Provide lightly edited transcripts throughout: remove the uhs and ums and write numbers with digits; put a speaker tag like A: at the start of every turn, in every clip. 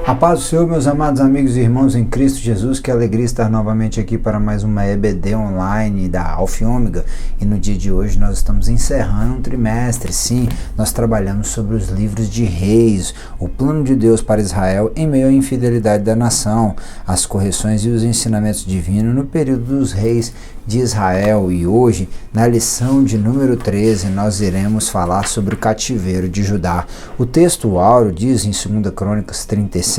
A: A paz do Senhor, meus amados amigos e irmãos em Cristo Jesus, que alegria estar novamente aqui para mais uma EBD online da Alfa e Ômega. E no dia de hoje nós estamos encerrando um trimestre. Sim, nós trabalhamos sobre os livros de Reis, o plano de Deus para Israel em meio à infidelidade da nação, as correções e os ensinamentos divinos no período dos reis de Israel. E hoje, na lição de número 13, nós iremos falar sobre o cativeiro de Judá. O texto áureo diz em 2 Crônicas 36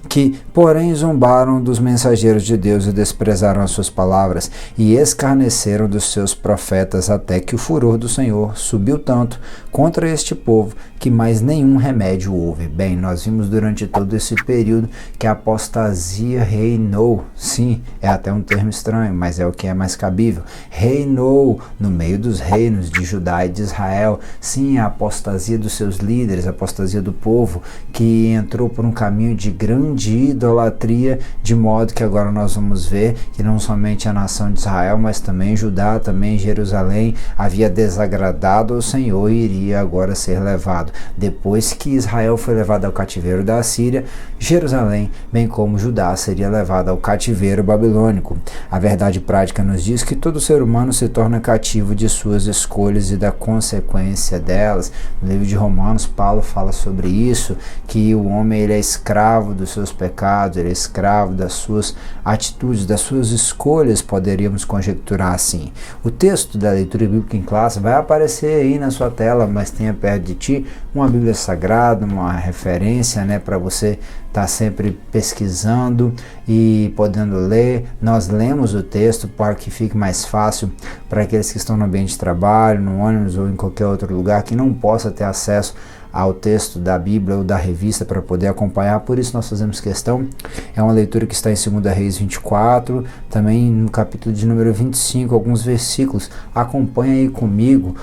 A: que, porém, zombaram dos mensageiros de Deus e desprezaram as suas palavras e escarneceram dos seus profetas, até que o furor do Senhor subiu tanto contra este povo que mais nenhum remédio houve. Bem, nós vimos durante todo esse período que a apostasia reinou. Sim, é até um termo estranho, mas é o que é mais cabível. Reinou no meio dos reinos de Judá e de Israel. Sim, a apostasia dos seus líderes, a apostasia do povo, que entrou por um caminho de grande idolatria, de modo que agora nós vamos ver que não somente a nação de Israel, mas também Judá, também Jerusalém, havia desagradado ao Senhor e iria agora ser levado. Depois que Israel foi levado ao cativeiro da Assíria, Jerusalém, bem como Judá, seria levado ao cativeiro babilônico. A verdade prática nos diz que todo ser humano se torna cativo de suas escolhas e da consequência delas. No livro de Romanos, Paulo fala sobre isso, que o homem ele é escravo dos seus pecados, ele é escravo das suas atitudes, das suas escolhas, poderíamos conjecturar assim. O texto da leitura bíblica em classe vai aparecer aí na sua tela, mas tenha perto de ti uma Bíblia Sagrada, uma referência, para você estar sempre pesquisando e podendo ler. Nós lemos o texto para que fique mais fácil para aqueles que estão no ambiente de trabalho, no ônibus ou em qualquer outro lugar que não possa ter acesso ao texto da Bíblia ou da revista para poder acompanhar. Por isso nós fazemos questão. É uma leitura que está em 2 Reis 24, também no capítulo de número 25, alguns versículos. Acompanha aí comigo,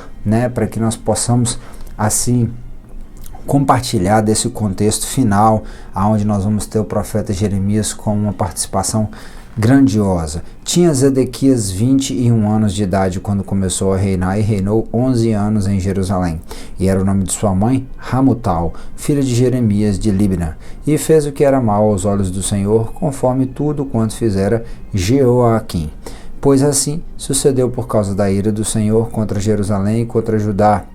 A: para que nós possamos assim compartilhar desse contexto final, aonde nós vamos ter o profeta Jeremias com uma participação grandiosa. Tinha Zedequias 21 anos de idade quando começou a reinar, e reinou 11 anos em Jerusalém. E era o nome de sua mãe, Hamutal, filha de Jeremias de Libna. E fez o que era mal aos olhos do Senhor, conforme tudo quanto fizera Jeoaquim. Pois assim sucedeu por causa da ira do Senhor contra Jerusalém e contra Judá,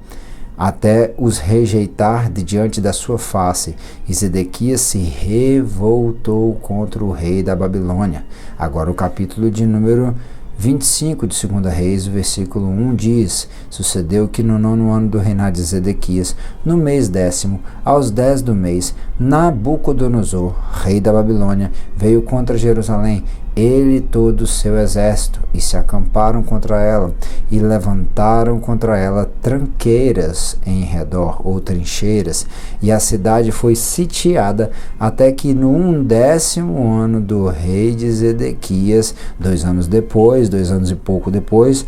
A: até os rejeitar de diante da sua face. E Zedequias se revoltou contra o rei da Babilônia. Agora o capítulo de número 25 de 2 Reis, o versículo 1 diz: Sucedeu que no 9º ano do reinado de Zedequias, no mês 10º, aos 10 do mês, Nabucodonosor, rei da Babilônia, veio contra Jerusalém, ele e todo o seu exército, e se acamparam contra ela, e levantaram contra ela tranqueiras em redor, ou trincheiras, e a cidade foi sitiada, até que no 10º ano do rei de Zedequias, 2 anos depois, 2 anos e pouco depois,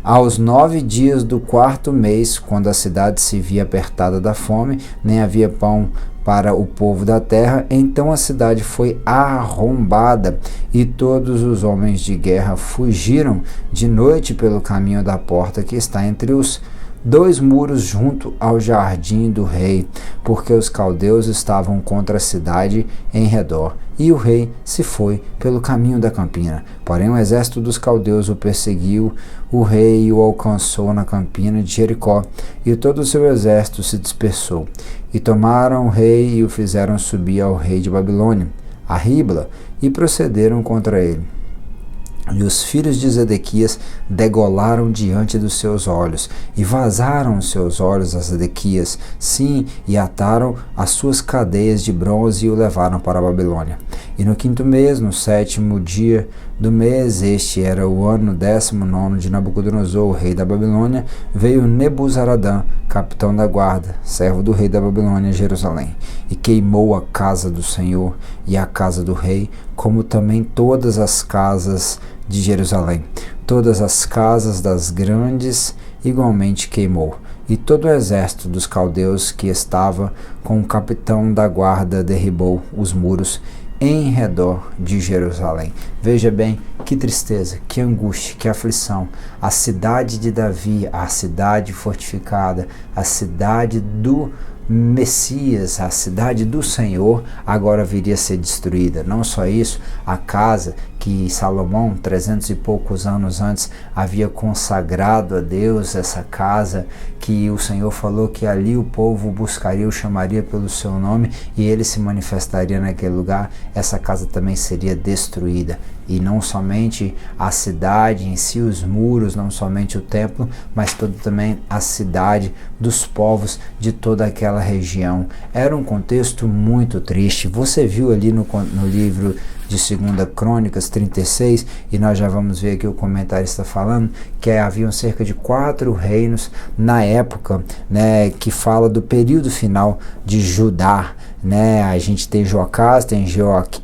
A: aos 9 dias do 4º mês, quando a cidade se via apertada da fome, nem havia pão para o povo da terra, então a cidade foi arrombada, e todos os homens de guerra fugiram de noite pelo caminho da porta que está entre os 2 muros junto ao jardim do rei, porque os caldeus estavam contra a cidade em redor, e o rei se foi pelo caminho da campina. Porém o exército dos caldeus o perseguiu, o rei o alcançou na campina de Jericó, e todo o seu exército se dispersou. E tomaram o rei e o fizeram subir ao rei de Babilônia, a Ribla, e procederam contra ele. E os filhos de Zedequias degolaram diante dos seus olhos, e vazaram os seus olhos a Zedequias, sim, e ataram as suas cadeias de bronze e o levaram para a Babilônia. E no 5º mês, no 7º dia do mês, este era o ano 19º de Nabucodonosor, rei da Babilônia, veio Nebuzaradã, capitão da guarda, servo do rei da Babilônia, a Jerusalém, e queimou a casa do Senhor e a casa do rei, como também todas as casas de Jerusalém. Todas as casas das grandes igualmente queimou. E todo o exército dos caldeus que estava com o capitão da guarda derribou os muros em redor de Jerusalém. Veja bem, que tristeza, que angústia, que aflição. A cidade de Davi, a cidade fortificada, a cidade do Messias, a cidade do Senhor, agora viria a ser destruída. Não só isso, a casa que Salomão, 300 e poucos anos antes, havia consagrado a Deus, essa casa que o Senhor falou que ali o povo buscaria, o chamaria pelo seu nome e ele se manifestaria naquele lugar, essa casa também seria destruída. E não somente a cidade em si, os muros, não somente o templo, mas toda também a cidade dos povos de toda aquela região. Era um contexto muito triste. Você viu ali no livro de 2 Crônicas 36, e nós já vamos ver aqui o comentarista falando, que haviam cerca de 4 reinos na época, né, que fala do período final de Judá. Né? A gente tem Joacás, tem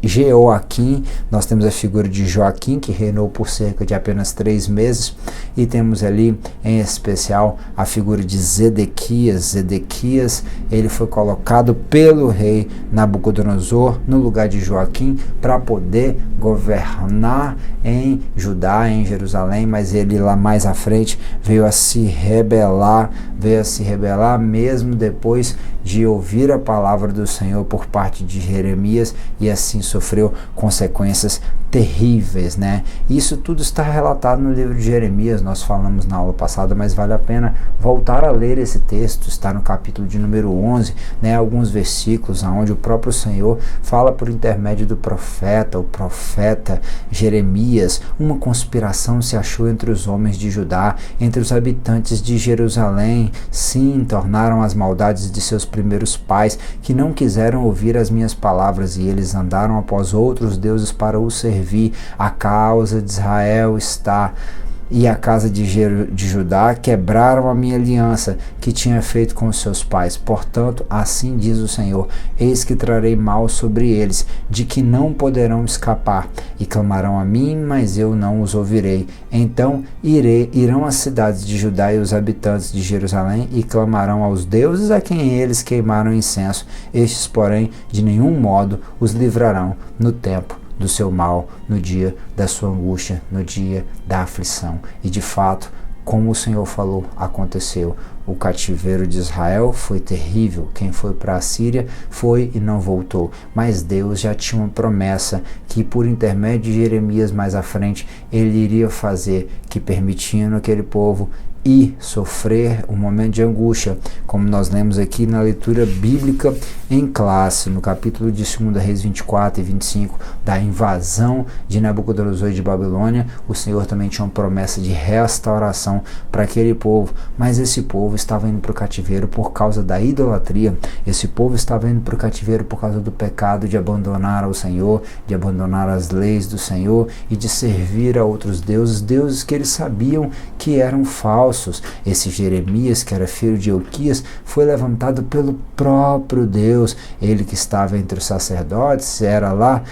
A: Jeoaquim, nós temos a figura de Joaquim, que reinou por cerca de apenas 3 meses, e temos ali em especial a figura de Zedequias. Zedequias, ele foi colocado pelo rei Nabucodonosor no lugar de Joaquim para poder governar em Judá, em Jerusalém, mas ele lá mais à frente veio a se rebelar mesmo depois de ouvir a palavra do Senhor por parte de Jeremias, e assim sofreu consequências terríveis, né? Isso tudo está relatado no livro de Jeremias, nós falamos na aula passada, mas vale a pena voltar a ler esse texto. Está no capítulo de número 11, né? Alguns versículos onde o próprio Senhor fala por intermédio do profeta, o profeta Jeremias. Uma conspiração se achou entre os homens de Judá, entre os habitantes de Jerusalém. Sim, tornaram as maldades de seus primeiros pais, que não quiseram ouvir as minhas palavras, e eles andaram após outros deuses para os servir. A causa de Israel está, e a casa de Judá quebraram a minha aliança que tinha feito com os seus pais. Portanto, assim diz o Senhor: eis que trarei mal sobre eles, de que não poderão escapar, e clamarão a mim, mas eu não os ouvirei. Então irão as cidades de Judá e os habitantes de Jerusalém, e clamarão aos deuses a quem eles queimaram incenso. Estes, porém, de nenhum modo os livrarão no tempo do seu mal, no dia da sua angústia, no dia da aflição. E de fato, como o Senhor falou, aconteceu. O cativeiro de Israel foi terrível. Quem foi para a Síria foi e não voltou. Mas Deus já tinha uma promessa que, por intermédio de Jeremias mais à frente, ele iria fazer, que permitindo aquele povo e sofrer um momento de angústia, como nós lemos aqui na leitura bíblica em classe, no capítulo de 2 Reis 24 e 25, da invasão de Nabucodonosor de Babilônia. O Senhor também tinha uma promessa de restauração para aquele povo, mas esse povo estava indo para o cativeiro por causa da idolatria. Esse povo estava indo para o cativeiro por causa do pecado de abandonar ao Senhor, de abandonar as leis do Senhor e de servir a outros deuses, deuses que eles sabiam que eram falsos. Esse Jeremias, que era filho de Euquias, foi levantado pelo próprio Deus. Ele que estava entre os sacerdotes, era lá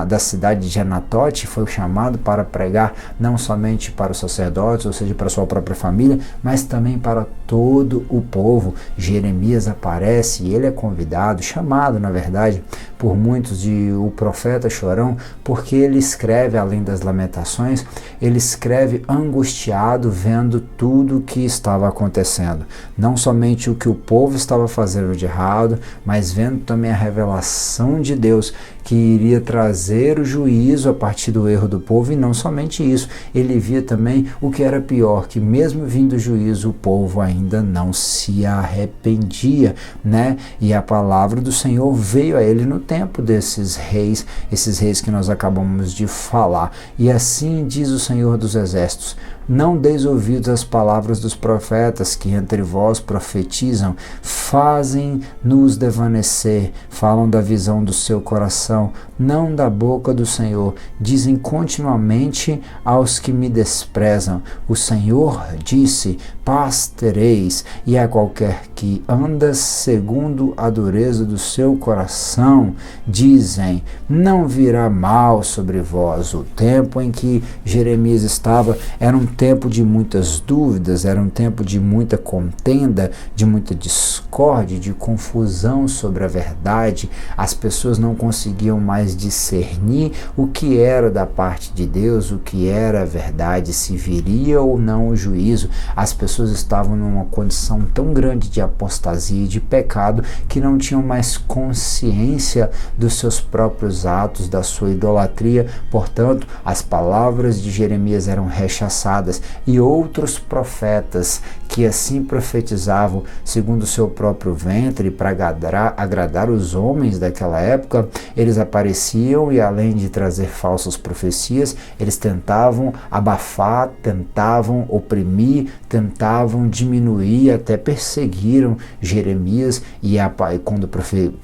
A: da cidade de Anatote, foi chamado para pregar não somente para os sacerdotes, ou seja, para sua própria família, mas também para todo o povo. Jeremias aparece e ele é convidado, chamado na verdade, por muitos de o profeta chorão, porque ele escreve, além das lamentações, ele escreve angustiado, vendo tudo o que estava acontecendo. Não somente o que o povo estava fazendo de errado, mas vendo também a revelação de Deus, que iria trazer o juízo a partir do erro do povo. E não somente isso, ele via também o que era pior, que mesmo vindo o juízo, o povo ainda não se arrependia, né? E a palavra do Senhor veio a ele no tempo desses reis, esses reis que nós acabamos de falar. E assim diz o Senhor dos Exércitos: não deis ouvidos às palavras dos profetas que entre vós profetizam, fazem-nos desvanecer, falam da visão do seu coração, não da boca do Senhor. Dizem continuamente aos que me desprezam: o Senhor disse, paz tereis. E a qualquer que anda segundo a dureza do seu coração, dizem, não virá mal sobre vós. O tempo em que Jeremias estava era um tempo de muitas dúvidas, era um tempo de muita contenda, de muita discórdia, de confusão sobre a verdade. As pessoas não conseguiam mais discernir o que era da parte de Deus, o que era a verdade, se viria ou não o juízo. As pessoas estavam numa condição tão grande de apostasia e de pecado que não tinham mais consciência dos seus próprios atos, da sua idolatria. Portanto, as palavras de Jeremias eram rechaçadas e outros profetas que assim profetizavam segundo o seu próprio ventre para agradar os homens daquela época, eles apareciam e, além de trazer falsas profecias, eles tentavam abafar, tentavam oprimir, tentavam diminuir, até perseguiram Jeremias, e quando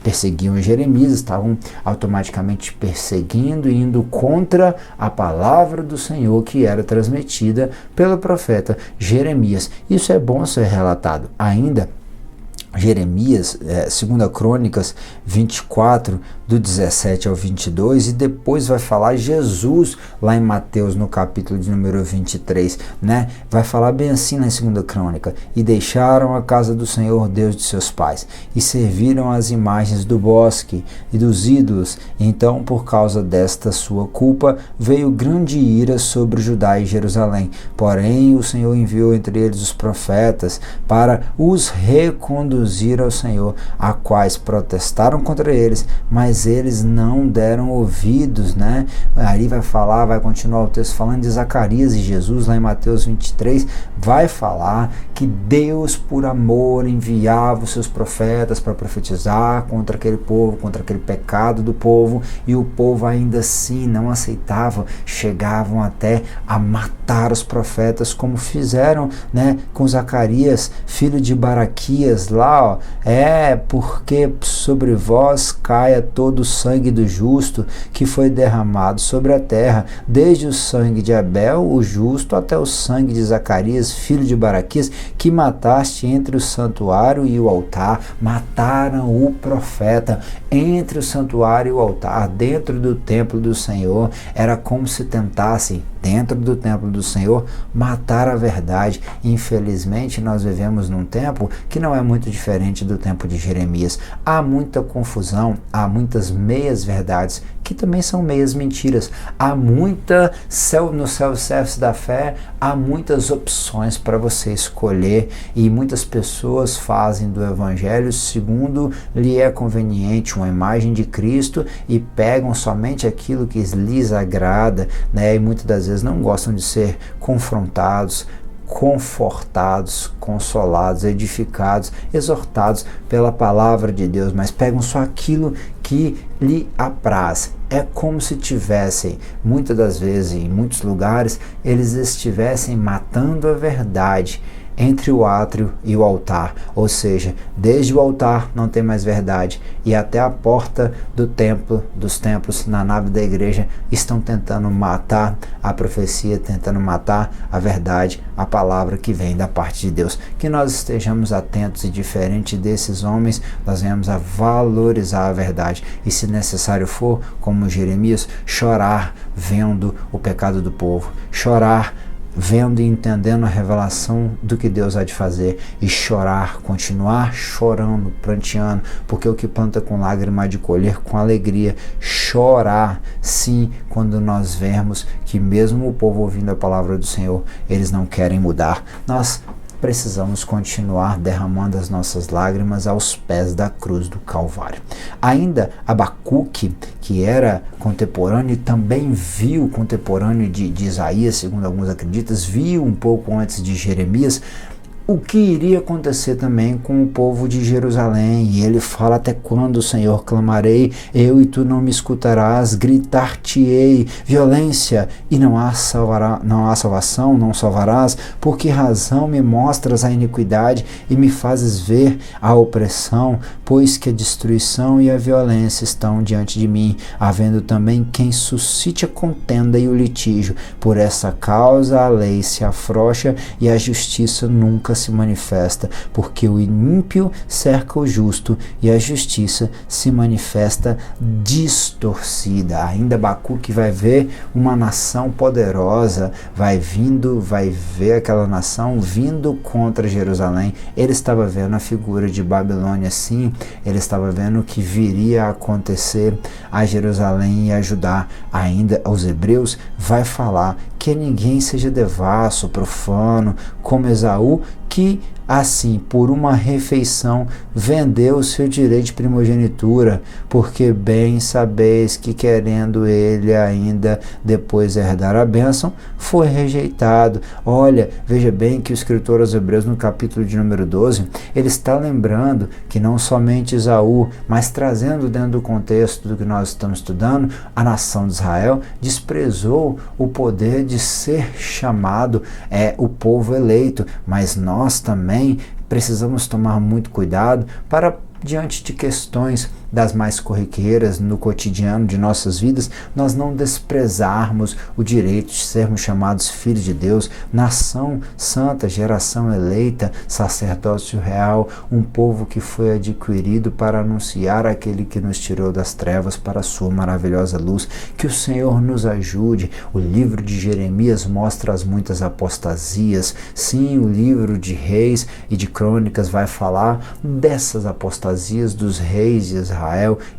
A: perseguiam Jeremias, estavam automaticamente perseguindo e indo contra a palavra do Senhor que era transmitida pelo profeta Jeremias. Isso é bom ser relatado. Ainda Jeremias, 2 Crônicas 24, do 17 ao 22, e depois vai falar Jesus lá em Mateus, no capítulo de número 23, né? Vai falar bem assim na 2 Crônica: e deixaram a casa do Senhor Deus de seus pais, e serviram as imagens do bosque e dos ídolos. Então, por causa desta sua culpa, veio grande ira sobre Judá e Jerusalém. Porém, o Senhor enviou entre eles os profetas para os reconduzir ao Senhor, a quais protestaram contra eles, mas eles não deram ouvidos, né? Aí vai continuar o texto falando de Zacarias e Jesus, lá em Mateus 23, vai falar que Deus, por amor, enviava os seus profetas para profetizar contra aquele povo, contra aquele pecado do povo, e o povo ainda assim não aceitava, chegavam até a matar os profetas, como fizeram, né, com Zacarias, filho de Baraquias, lá, ó, porque sobre vós caia todo o sangue do justo que foi derramado sobre a terra, desde o sangue de Abel, o justo, até o sangue de Zacarias, filho de Baraquias, que mataste entre o santuário e o altar. Mataram o profeta entre o santuário e o altar, dentro do templo do Senhor. Era como se tentassem, dentro do templo do Senhor, matar a verdade. Infelizmente, nós vivemos num tempo que não é muito diferente do tempo de Jeremias. Há muita confusão, há muitas meias verdades, que também são meias mentiras. Há muita, no self-service da fé, há muitas opções para você escolher, e muitas pessoas fazem do evangelho segundo lhe é conveniente, uma imagem de Cristo, e pegam somente aquilo que lhes agrada, né? E muitas das vezes não gostam de ser confrontados, confortados, consolados, edificados, exortados pela palavra de Deus, mas pegam só aquilo que lhe apraz. É como se tivessem, muitas das vezes, em muitos lugares, eles estivessem matando a verdade entre o átrio e o altar, ou seja, desde o altar não tem mais verdade, e até a porta do templo, dos templos, na nave da igreja, estão tentando matar a profecia, tentando matar a verdade, a palavra que vem da parte de Deus. Que nós estejamos atentos, e diferente desses homens, nós venhamos a valorizar a verdade, e se necessário for, como Jeremias, chorar vendo o pecado do povo, chorar vendo e entendendo a revelação do que Deus há de fazer, e chorar, continuar chorando, pranteando, porque o que planta com lágrima há de colher com alegria. Chorar, sim, quando nós vemos que mesmo o povo ouvindo a palavra do Senhor, eles não querem mudar. Nós precisamos continuar derramando as nossas lágrimas aos pés da cruz do Calvário. Ainda Abacuque, que era contemporâneo, também viu, contemporâneo de Isaías, segundo alguns acreditam, viu um pouco antes de Jeremias o que iria acontecer também com o povo de Jerusalém. E ele fala: até quando, Senhor, clamarei, eu e tu não me escutarás, gritar-te-ei violência e não há salvação, não salvarás. Por que razão me mostras a iniquidade e me fazes ver a opressão? Pois que a destruição e a violência estão diante de mim, havendo também quem suscite a contenda e o litígio. Por essa causa a lei se afrouxa e a justiça nunca se manifesta, porque o ímpio cerca o justo e a justiça se manifesta distorcida. Ainda Abacuque vai ver uma nação poderosa, vai ver aquela nação vindo contra Jerusalém. Ele estava vendo a figura de Babilônia, sim, ele estava vendo o que viria a acontecer a Jerusalém e a Judá. Ainda aos Hebreus vai falar que ninguém seja devasso, profano, como Esaú, que assim, por uma refeição, vendeu o seu direito de primogenitura, porque bem sabeis que, querendo ele ainda depois herdar a bênção, foi rejeitado. Olha, veja bem que o escritor aos Hebreus, no capítulo de número 12, ele está lembrando que não somente Esaú, mas trazendo dentro do contexto do que nós estamos estudando, a nação de Israel desprezou o poder de ser chamado o povo eleito, mas nós também precisamos tomar muito cuidado para, diante de questões das mais corriqueiras no cotidiano de nossas vidas, nós não desprezarmos o direito de sermos chamados filhos de Deus, nação santa, geração eleita, sacerdócio real, um povo que foi adquirido para anunciar aquele que nos tirou das trevas para a sua maravilhosa luz. Que o Senhor nos ajude. O livro de Jeremias mostra as muitas apostasias. Sim, o livro de Reis e de Crônicas vai falar dessas apostasias dos reis de Israel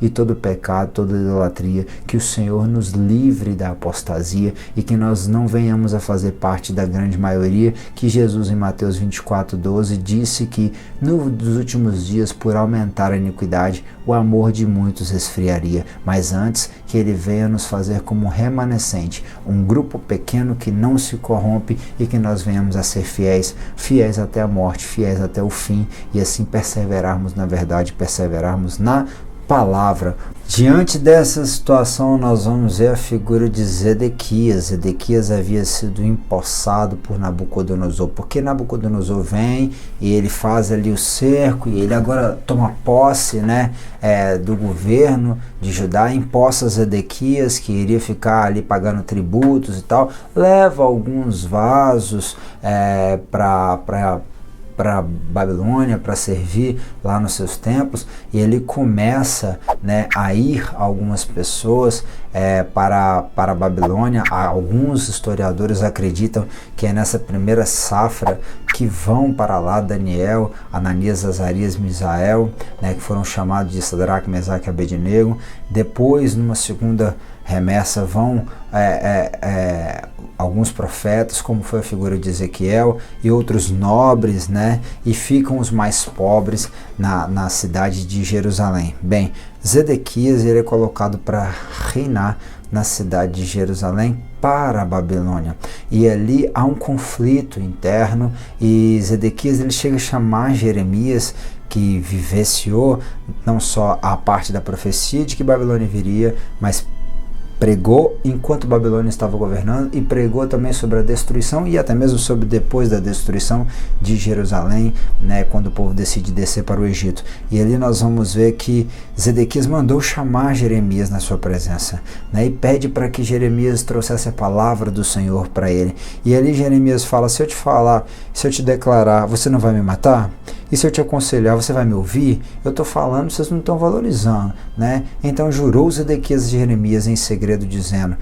A: e todo pecado, toda idolatria. Que o Senhor nos livre da apostasia e que nós não venhamos a fazer parte da grande maioria, que Jesus em Mateus 24:12 disse que nos últimos dias, por aumentar a iniquidade, o amor de muitos esfriaria, mas antes que ele venha nos fazer como um remanescente, um grupo pequeno que não se corrompe, e que nós venhamos a ser fiéis, fiéis até a morte, fiéis até o fim, e assim perseverarmos na verdade, perseverarmos na palavra. Diante dessa situação, nós vamos ver a figura de Zedequias. Zedequias havia sido empossado por Nabucodonosor, porque Nabucodonosor vem e ele faz ali o cerco, e ele agora toma posse, do governo de Judá, empossa Zedequias, que iria ficar ali pagando tributos e tal, leva alguns vasos para Babilônia, para servir lá nos seus templos, e ele começa a ir algumas pessoas para a Babilônia. Alguns historiadores acreditam que é nessa primeira safra que vão para lá Daniel, Ananias, Azarias, Misael, que foram chamados de Sadraque, Mesaque e Abednego. Depois, numa segunda remessa, vão alguns profetas, como foi a figura de Ezequiel, e outros nobres, e ficam os mais pobres na cidade de Jerusalém. Bem, Zedequias ele é colocado para reinar na cidade de Jerusalém para a Babilônia, e ali há um conflito interno, e Zedequias ele chega a chamar Jeremias, que vivenciou não só a parte da profecia de que Babilônia viria, mas pregou enquanto Babilônia estava governando, e pregou também sobre a destruição e até mesmo sobre depois da destruição de Jerusalém, quando o povo decide descer para o Egito. E ali nós vamos ver que Zedequias mandou chamar Jeremias na sua presença, e pede para que Jeremias trouxesse a palavra do Senhor para ele. E ali Jeremias fala: se eu te falar, se eu te declarar, você não vai me matar? E se eu te aconselhar, você vai me ouvir? Eu estou falando, vocês não estão valorizando, Então jurou Zedequias a Jeremias em segredo, dizendo,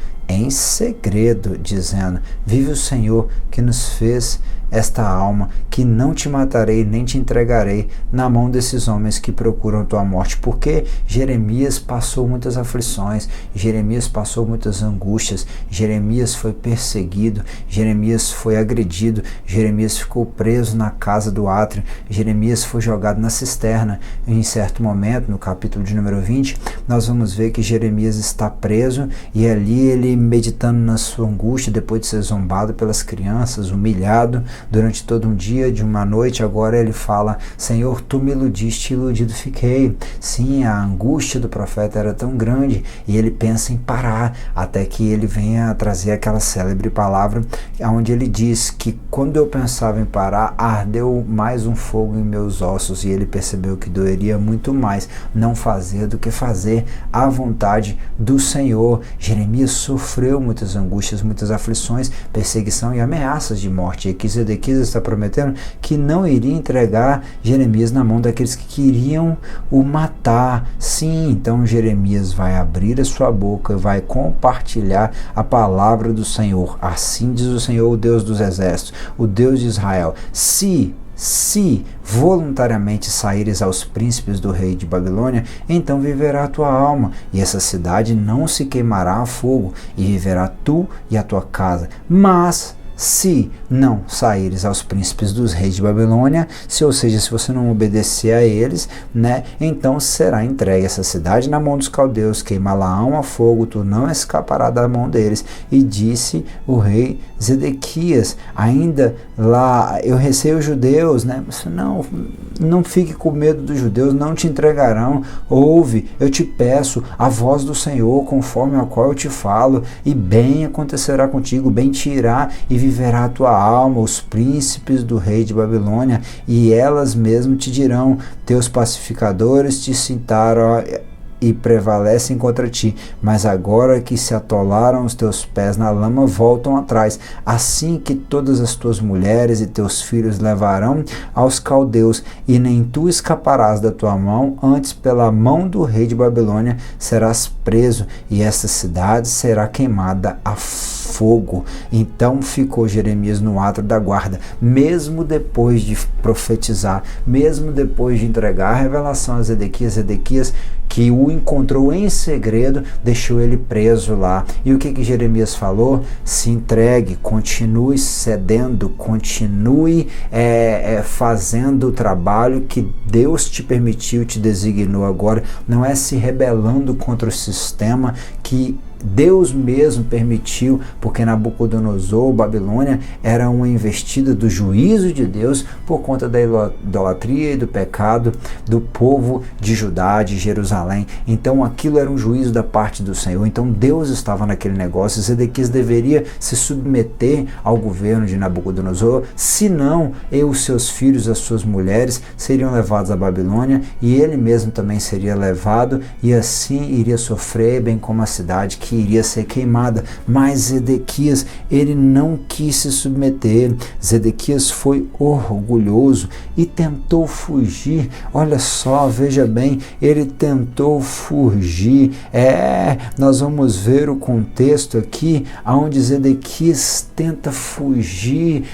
A: vive o Senhor que nos fez esta alma, que não te matarei nem te entregarei na mão desses homens que procuram a tua morte. Porque Jeremias passou muitas aflições, Jeremias passou muitas angústias, Jeremias foi perseguido, Jeremias foi agredido, Jeremias ficou preso na casa do átrio, Jeremias foi jogado na cisterna. Em certo momento, no capítulo de número 20, nós vamos ver que Jeremias está preso, e ali ele, meditando na sua angústia, depois de ser zombado pelas crianças, humilhado durante todo um dia, de uma noite, agora ele fala: Senhor, tu me iludiste, iludido fiquei. Sim, a angústia do profeta era tão grande, e ele pensa em parar, até que ele venha trazer aquela célebre palavra, onde ele diz que quando eu pensava em parar, ardeu mais um fogo em meus ossos, e ele percebeu que doeria muito mais não fazer do que fazer a vontade do Senhor. Jeremias sofreu muitas angústias, muitas aflições, perseguição e ameaças de morte, e que Zedequias está prometendo que não iria entregar Jeremias na mão daqueles que queriam o matar. Sim, então Jeremias vai abrir a sua boca, vai compartilhar a palavra do Senhor. Assim diz o Senhor, o Deus dos exércitos, o Deus de Israel: se voluntariamente saíres aos príncipes do rei de Babilônia, então viverá a tua alma, e essa cidade não se queimará a fogo, e viverá tu e a tua casa. Mas se não saíres aos príncipes dos reis de Babilônia, ou seja, se você não obedecer a eles, né, então será entregue essa cidade na mão dos caldeus, queimá-la-ão a fogo, tu não escapará da mão deles. E disse o rei Zedequias, ainda lá, eu receio os judeus, né, não fique com medo dos judeus, não te entregarão, ouve, eu te peço, a voz do Senhor, conforme a qual eu te falo, e bem acontecerá contigo, bem te irá, e viverá a tua alma, os príncipes do rei de Babilônia, e elas mesmo te dirão, teus pacificadores te citaram e prevalecem contra ti, mas agora que se atolaram os teus pés na lama, voltam atrás, assim que todas as tuas mulheres e teus filhos levarão aos caldeus, e nem tu escaparás da tua mão, antes pela mão do rei de Babilônia serás preso, e esta cidade será queimada a fogo. Então ficou Jeremias no átrio da guarda, mesmo depois de profetizar, mesmo depois de entregar a revelação a Zedequias, que o encontrou em segredo, deixou ele preso lá. E o que Jeremias falou? Se entregue, continue cedendo, continue fazendo o trabalho que Deus te permitiu, te designou agora. Não é se rebelando contra o sistema que Deus mesmo permitiu, porque Nabucodonosor, Babilônia, era uma investida do juízo de Deus por conta da idolatria e do pecado do povo de Judá, de Jerusalém. Então aquilo era um juízo da parte do Senhor. Então Deus estava naquele negócio. Zedequias deveria se submeter ao governo de Nabucodonosor, senão os seus filhos, as suas mulheres seriam levados à Babilônia, e ele mesmo também seria levado, e assim iria sofrer, bem como a cidade que iria ser queimada. Mas Zedequias, ele não quis se submeter. Zedequias foi orgulhoso e tentou fugir. Olha só, veja bem, ele tentou fugir. Nós vamos ver o contexto aqui, onde Zedequias tenta fugir,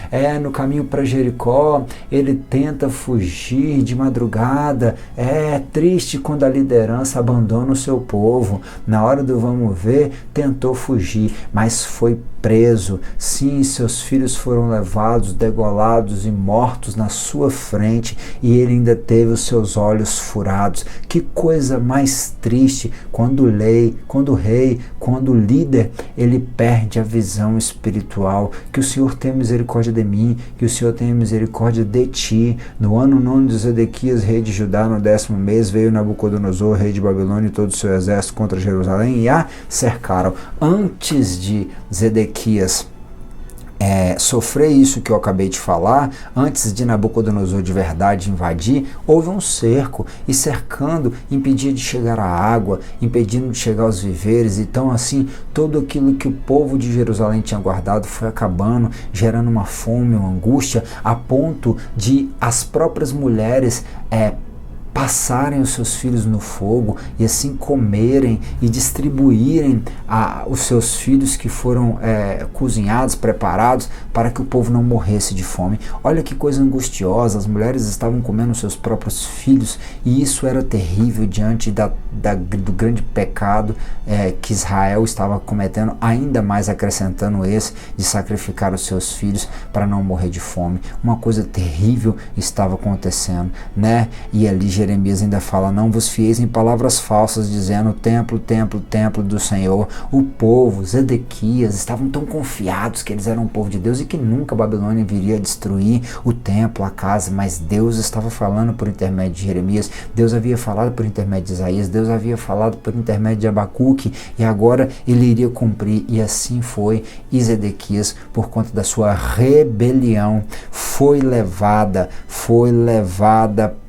A: no caminho para Jericó, ele tenta fugir de madrugada. É triste quando a liderança abandona o seu povo. Na hora do vamos ver, tentou fugir, mas foi preso. Sim, seus filhos foram levados, degolados e mortos na sua frente, e ele ainda teve os seus olhos furados. Que coisa mais triste quando o rei, quando o líder, ele perde a visão espiritual. Que o Senhor tenha misericórdia de mim, que o Senhor tenha misericórdia de ti. No ano 9 de Zedequias, rei de Judá, no 10º mês, veio Nabucodonosor, rei de Babilônia, e todo o seu exército contra Jerusalém, e a cercaram. Antes de Zedequias sofrer isso que eu acabei de falar, antes de Nabucodonosor de verdade invadir, houve um cerco, e cercando impedia de chegar a água, impedindo de chegar aos viveres. Então assim, tudo aquilo que o povo de Jerusalém tinha guardado foi acabando, gerando uma fome, uma angústia, a ponto de as próprias mulheres passarem os seus filhos no fogo, e assim comerem e distribuírem os seus filhos que foram cozinhados, preparados, para que o povo não morresse de fome. Olha que coisa angustiosa, as mulheres estavam comendo seus próprios filhos, e isso era terrível diante do grande pecado que Israel estava cometendo, ainda mais acrescentando esse de sacrificar os seus filhos para não morrer de fome. Uma coisa terrível estava acontecendo, né? E ali Jeremias ainda fala, não vos fieis em palavras falsas, dizendo templo, templo, templo do Senhor. O povo, Zedequias, estavam tão confiados que eles eram o povo de Deus e que nunca a Babilônia viria a destruir o templo, a casa, mas Deus estava falando por intermédio de Jeremias, Deus havia falado por intermédio de Isaías, Deus havia falado por intermédio de Abacuque, e agora ele iria cumprir, e assim foi. E Zedequias, por conta da sua rebelião, foi levada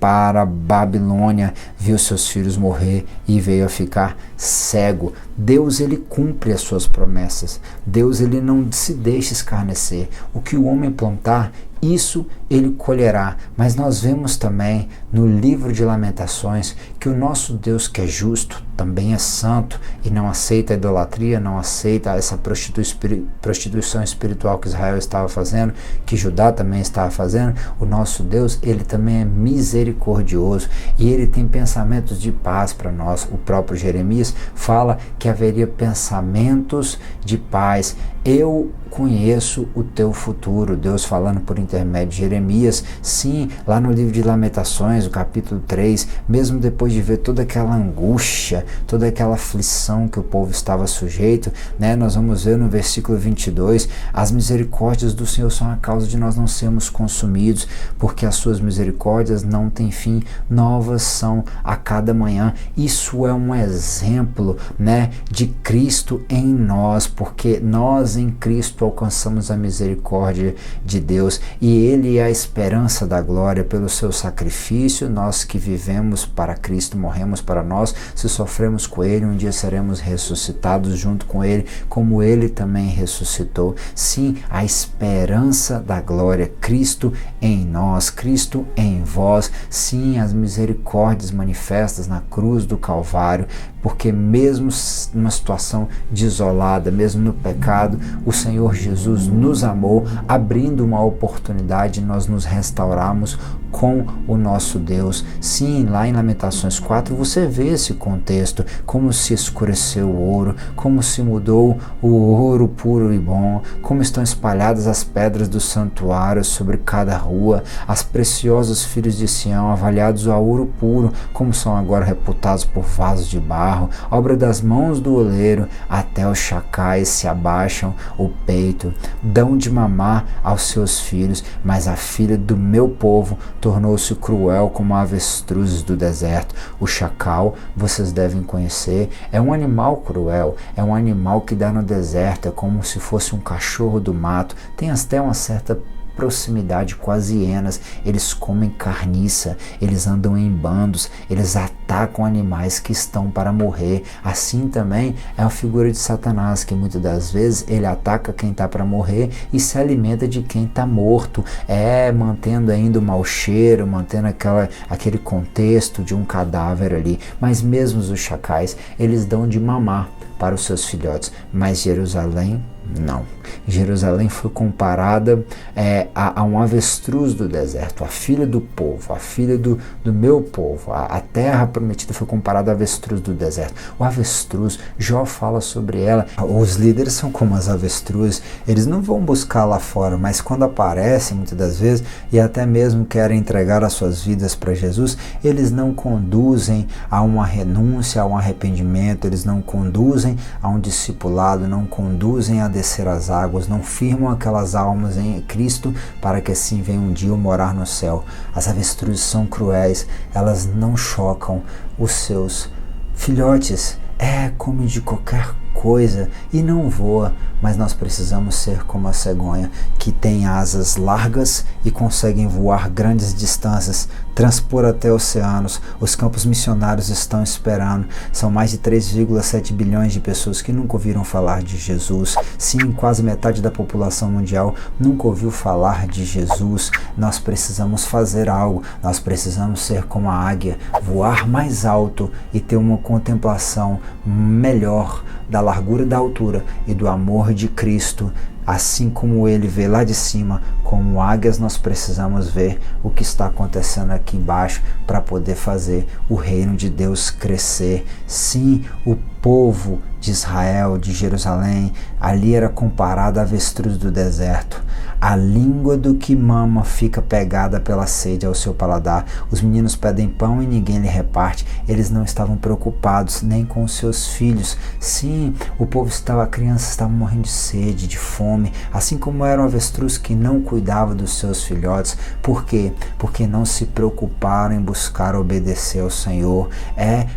A: para Babilônia, viu seus filhos morrer e veio a ficar cego. Deus, ele cumpre as suas promessas. Deus, ele não se deixa escarnecer. O que o homem plantar, isso ele colherá. Mas nós vemos também no livro de Lamentações que o nosso Deus, que é justo, também é santo e não aceita a idolatria, não aceita essa prostituição espiritual que Israel estava fazendo, que Judá também estava fazendo. O nosso Deus, ele também é misericordioso e ele tem pensamentos de paz para nós. O próprio Jeremias fala que haveria pensamentos de paz eu conheço o teu futuro. Deus falando por intermédio de Jeremias. Sim, lá no livro de Lamentações, o capítulo 3, mesmo depois de ver toda aquela angústia, toda aquela aflição que o povo estava sujeito, né, nós vamos ver no versículo 22, as misericórdias do Senhor são a causa de nós não sermos consumidos, porque as suas misericórdias não têm fim, novas são a cada manhã. Isso é um exemplo, né, de Cristo em nós, porque nós em Cristo alcançamos a misericórdia de Deus e Ele é a esperança da glória. Pelo seu sacrifício, nós que vivemos para Cristo, morremos para nós, se sofremos com Ele, um dia seremos ressuscitados junto com Ele, como Ele também ressuscitou. Sim, a esperança da glória, Cristo em nós, Cristo em vós. Sim, as misericórdias manifestas na cruz do Calvário, porque mesmo numa situação desolada, mesmo no pecado, o Senhor Jesus nos amou, abrindo uma oportunidade de nós nos restaurarmos com o nosso Deus. Sim, lá em Lamentações 4 você vê esse contexto, como se escureceu o ouro, como se mudou o ouro puro e bom, como estão espalhadas as pedras do santuário sobre cada rua, as preciosas filhos de Sião, avaliados a ouro puro, como são agora reputados por vasos de barro, obra das mãos do oleiro. Até os chacais se abaixam o peito, dão de mamar aos seus filhos, mas a filha do meu povo tornou-se cruel como avestruzes do deserto. O chacal, vocês devem conhecer, é um animal cruel, é um animal que dá no deserto, é como se fosse um cachorro do mato, tem até uma certa proximidade com as hienas. Eles comem carniça, eles andam em bandos, eles atacam animais que estão para morrer. Assim também é a figura de Satanás, que muitas das vezes ele ataca quem está para morrer e se alimenta de quem está morto, mantendo ainda o mau cheiro, mantendo aquele contexto de um cadáver ali. Mas mesmo os chacais, eles dão de mamar para os seus filhotes, mas Jerusalém não. Jerusalém foi comparada a um avestruz do deserto, a filha do povo, a filha do meu povo. A terra prometida foi comparada ao avestruz do deserto. O avestruz, Jó fala sobre ela. Os líderes são como as avestruzes, eles não vão buscar lá fora, mas quando aparecem muitas das vezes e até mesmo querem entregar as suas vidas para Jesus, eles não conduzem a uma renúncia, a um arrependimento, eles não conduzem a um discipulado, não conduzem a descer as águas, não firmam aquelas almas em Cristo para que assim venha um dia morar no céu. As avestruzes são cruéis, elas não chocam os seus filhotes, come de qualquer coisa e não voa, mas nós precisamos ser como a cegonha, que tem asas largas e conseguem voar grandes distâncias, transpor até oceanos. Os campos missionários estão esperando. São mais de 3,7 bilhões de pessoas que nunca ouviram falar de Jesus. Sim, quase metade da população mundial nunca ouviu falar de Jesus. Nós precisamos fazer algo. Nós precisamos ser como a águia, voar mais alto e ter uma contemplação melhor da largura e da altura e do amor de Cristo. Assim como ele vê lá de cima, como águias, nós precisamos ver o que está acontecendo aqui embaixo para poder fazer o reino de Deus crescer. Sim, o povo de Israel, de Jerusalém, ali era comparado a avestruz do deserto. A língua do que mama fica pegada pela sede ao seu paladar. Os meninos pedem pão e ninguém lhe reparte. Eles não estavam preocupados nem com os seus filhos. Sim, a criança estava morrendo de sede, de fome, assim como era o avestruz que não cuidava dos seus filhotes. Por quê? Porque não se preocuparam em buscar obedecer ao Senhor.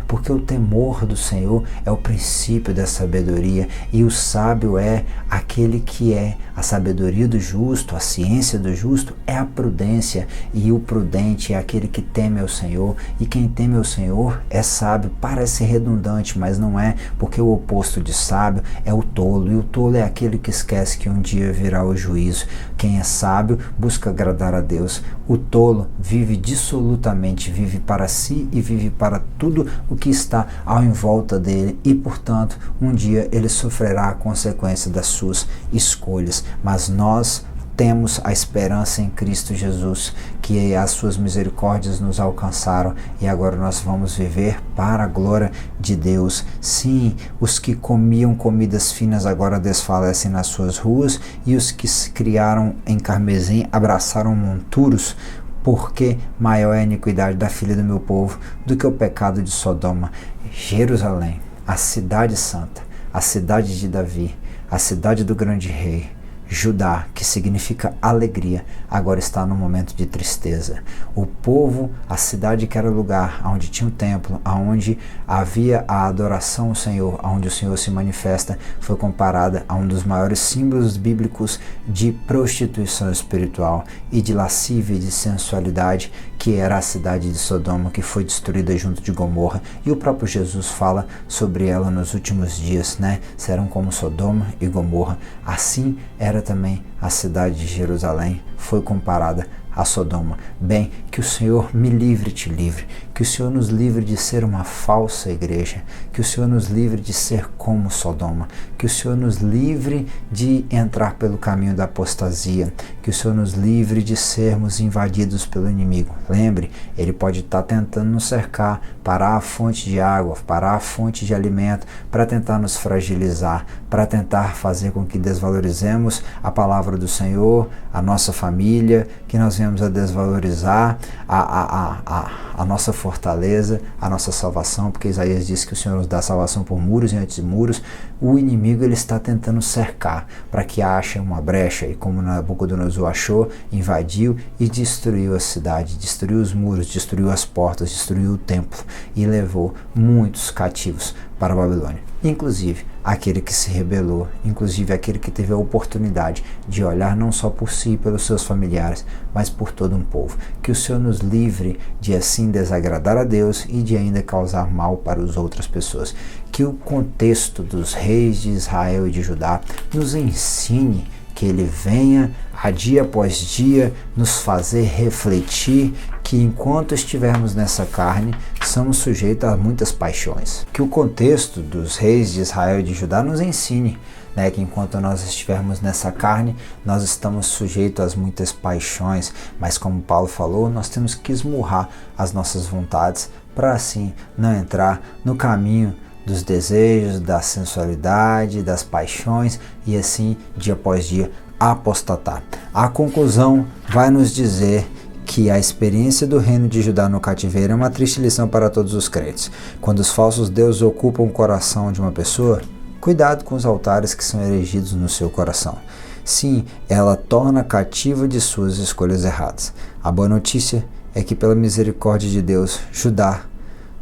A: Porque o temor do Senhor é o princípio da sabedoria, e o sábio é aquele que é a sabedoria do justo, a ciência do justo é a prudência, e o prudente é aquele que teme ao Senhor, e quem teme ao Senhor é sábio. Parece redundante, mas não é, porque o oposto de sábio é o tolo, e o tolo é aquele que esquece que um dia virá o juízo. Quem é sábio busca agradar a Deus. O tolo vive dissolutamente, vive para si e vive para tudo o que está ao em volta dele, e portanto um dia ele sofrerá a consequência das suas escolhas. Mas nós temos a esperança em Cristo Jesus, que as suas misericórdias nos alcançaram e agora nós vamos viver para a glória de Deus. Sim, os que comiam comidas finas agora desfalecem nas suas ruas e os que se criaram em carmesim abraçaram monturos, porque maior é a iniquidade da filha do meu povo do que o pecado de Sodoma. Jerusalém, a cidade santa, a cidade de Davi, a cidade do grande rei, Judá, que significa alegria, agora está num momento de tristeza. O povo, a cidade que era o lugar onde tinha o templo, onde havia a adoração ao Senhor, onde o Senhor se manifesta, foi comparada a um dos maiores símbolos bíblicos de prostituição espiritual e de lascívia e de sensualidade, que era a cidade de Sodoma, que foi destruída junto de Gomorra. E o próprio Jesus fala sobre ela nos últimos dias, né? Serão como Sodoma e Gomorra. Assim era também a cidade de Jerusalém, foi comparada a Sodoma. Bem, que o Senhor me livre e te livre, que o Senhor nos livre de ser uma falsa igreja, que o Senhor nos livre de ser como Sodoma, que o Senhor nos livre de entrar pelo caminho da apostasia, que o Senhor nos livre de sermos invadidos pelo inimigo. Lembre, ele pode estar tentando nos cercar, parar a fonte de água, parar a fonte de alimento, para tentar nos fragilizar, para tentar fazer com que desvalorizemos a palavra do Senhor, a nossa família, que nós venhamos a desvalorizar a nossa fortaleza, a nossa salvação, porque Isaías diz que o Senhor nos dá salvação por muros e antes de muros. O inimigo ele está tentando cercar para que ache uma brecha, e como Nabucodonosor achou, invadiu e destruiu a cidade, destruiu os muros, destruiu as portas, destruiu o templo e levou muitos cativos para a Babilônia, inclusive aquele que se rebelou, inclusive aquele que teve a oportunidade de olhar não só por si e pelos seus familiares, mas por todo um povo. Que o Senhor nos livre de assim desagradar a Deus e de ainda causar mal para as outras pessoas. Que o contexto dos reis de Israel e de Judá nos ensine, que ele venha a dia após dia nos fazer refletir que enquanto estivermos nessa carne, somos sujeitos a muitas paixões. Que o contexto dos reis de Israel e de Judá nos ensine, né, que enquanto nós estivermos nessa carne, nós estamos sujeitos a muitas paixões, mas como Paulo falou, nós temos que esmurrar as nossas vontades para assim não entrar no caminho dos desejos, da sensualidade, das paixões e assim, dia após dia, apostatar. A conclusão vai nos dizer que a experiência do reino de Judá no cativeiro é uma triste lição para todos os crentes. Quando os falsos deuses ocupam o coração de uma pessoa, cuidado com os altares que são erigidos no seu coração. Sim, ela torna cativa de suas escolhas erradas. A boa notícia é que pela misericórdia de Deus, Judá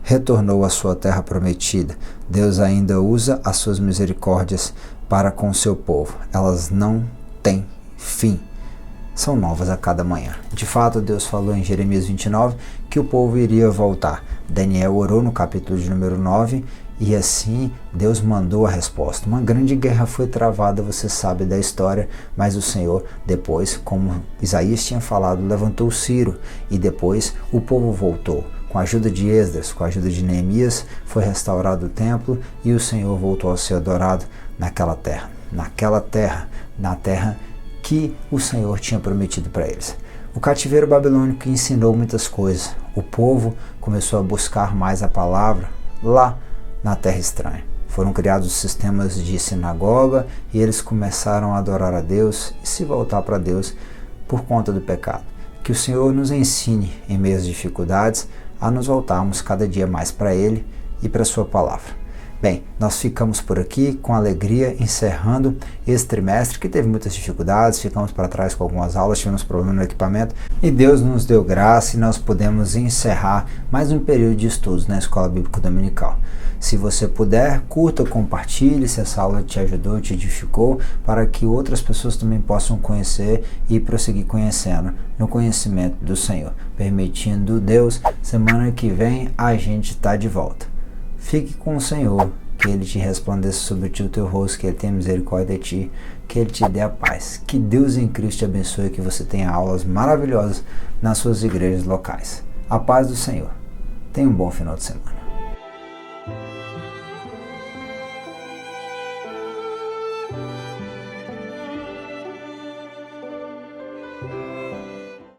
A: retornou à sua terra prometida. Deus ainda usa as suas misericórdias para com o seu povo. Elas não têm fim. São novas a cada manhã. De fato, Deus falou em Jeremias 29 que o povo iria voltar. Daniel orou no capítulo de número 9 e assim Deus mandou a resposta. Uma grande guerra foi travada, você sabe da história, mas o Senhor depois, como Isaías tinha falado, levantou Ciro e depois o povo voltou. Com a ajuda de Esdras, com a ajuda de Neemias, foi restaurado o templo e o Senhor voltou a ser adorado naquela terra, na terra que o Senhor tinha prometido para eles. O cativeiro babilônico ensinou muitas coisas. O povo começou a buscar mais a palavra lá na terra estranha. Foram criados sistemas de sinagoga e eles começaram a adorar a Deus e se voltar para Deus por conta do pecado. Que o Senhor nos ensine, em meio às dificuldades, a nos voltarmos cada dia mais para Ele e para a Sua palavra. Bem, nós ficamos por aqui com alegria, encerrando esse trimestre que teve muitas dificuldades, ficamos para trás com algumas aulas, tivemos problema no equipamento e Deus nos deu graça e nós pudemos encerrar mais um período de estudos na Escola Bíblica Dominical. Se você puder, curta, compartilhe se essa aula te ajudou, te edificou, para que outras pessoas também possam conhecer e prosseguir conhecendo no conhecimento do Senhor. Permitindo Deus, semana que vem a gente está de volta. Fique com o Senhor, que Ele te resplandeça sobre ti o teu rosto, que Ele tenha misericórdia de ti, que Ele te dê a paz. Que Deus em Cristo te abençoe, que você tenha aulas maravilhosas nas suas igrejas locais. A paz do Senhor. Tenha um bom final de semana.